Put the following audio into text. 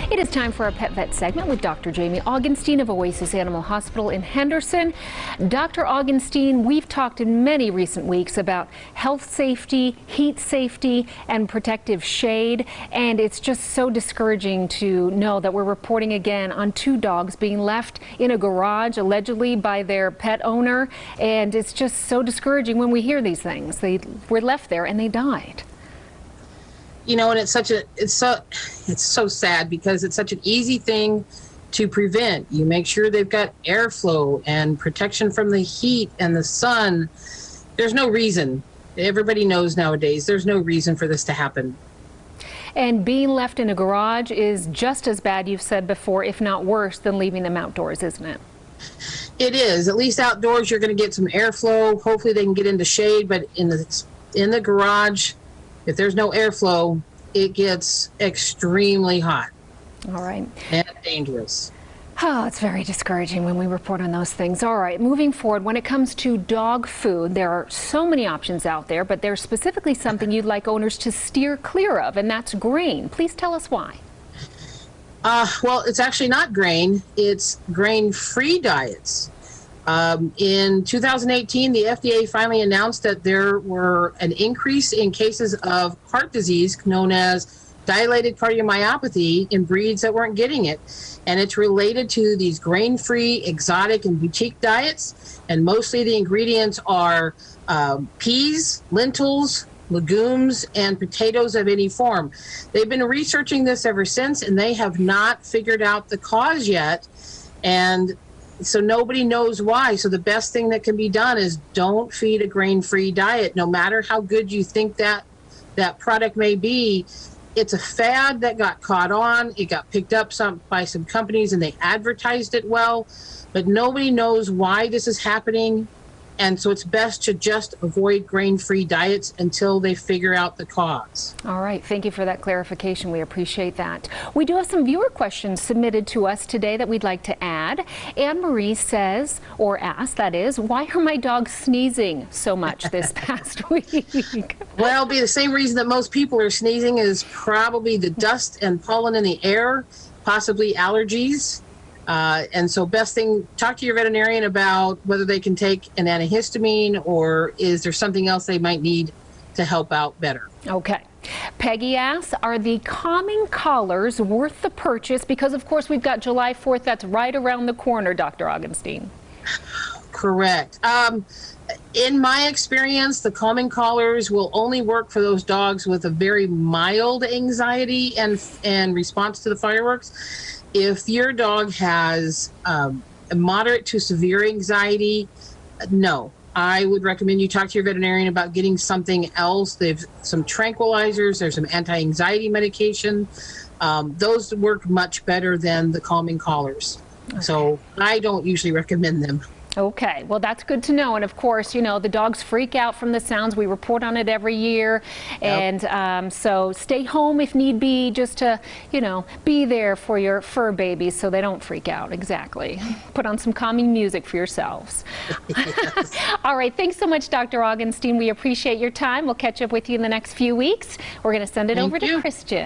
It is time for our Pet Vet segment with Dr. Jamie Augenstein of Oasis Animal Hospital in Henderson. Dr. Augenstein, we've talked in many recent weeks about health safety, heat safety, and protective shade, and it's just so discouraging to know that we're reporting again on 2 dogs being left in a garage allegedly by their pet owner, and it's just so discouraging when we hear these things. They were left there and they died. You know, and it's so sad because it's such an easy thing to prevent. You make sure they've got airflow and protection from the heat and the sun. There's no reason. Everybody knows nowadays there's no reason for this to happen. And being left in a garage is just as bad, you've said before, if not worse, than leaving them outdoors, isn't it? It is. At least outdoors you're going to get some airflow. Hopefully they can get into shade, but in the garage, if there's no airflow, it gets extremely hot. All right. And dangerous. Oh, it's very discouraging when we report on those things. All right, moving forward, when it comes to dog food, there are so many options out there, but there's specifically something you'd like owners to steer clear of, and that's grain. Please tell us why. Well, it's actually not grain. It's grain-free diets. In 2018, the FDA finally announced that there were an increase in cases of heart disease known as dilated cardiomyopathy in breeds that weren't getting it. And it's related to these grain-free, exotic, and boutique diets. And mostly the ingredients are peas, lentils, legumes, and potatoes of any form. They've been researching this ever since, and they have not figured out the cause yet. And so nobody knows why. So the best thing that can be done is don't feed a grain-free diet, no matter how good you think that product may be. It's a fad that got caught on. It got picked up by some companies and they advertised it well, but nobody knows why this is happening. And so it's best to just avoid grain-free diets until they figure out the cause. All right, thank you for that clarification. We appreciate that. We do have some viewer questions submitted to us today that we'd like to add. Anne Marie says, or asked, that is, why are my dogs sneezing so much this past week? Well, it'll be the same reason that most people are sneezing is probably the dust and pollen in the air, possibly allergies. And so best thing, talk to your veterinarian about whether they can take an antihistamine or is there something else they might need to help out better. Okay. Peggy asks, are the calming collars worth the purchase? Because, of course, we've got July 4th. That's right around the corner, Dr. Augenstein. Correct. In my experience, the calming collars will only work for those dogs with a very mild anxiety and response to the fireworks. If your dog has a moderate to severe anxiety, no. I would recommend you talk to your veterinarian about getting something else. There's some tranquilizers, there's some anti-anxiety medication. Those work much better than the calming collars. Okay. So I don't usually recommend them. Okay, well, that's good to know. And of course, you know, the dogs freak out from the sounds. We report on it every year. Yep. And so stay home if need be, just to, you know, be there for your fur babies so they don't freak out. Exactly. Put on some calming music for yourselves. Yes. All right, thanks so much, Dr. Augenstein. We appreciate your time. We'll catch up with you in the next few weeks. We're going to send it over to Christian.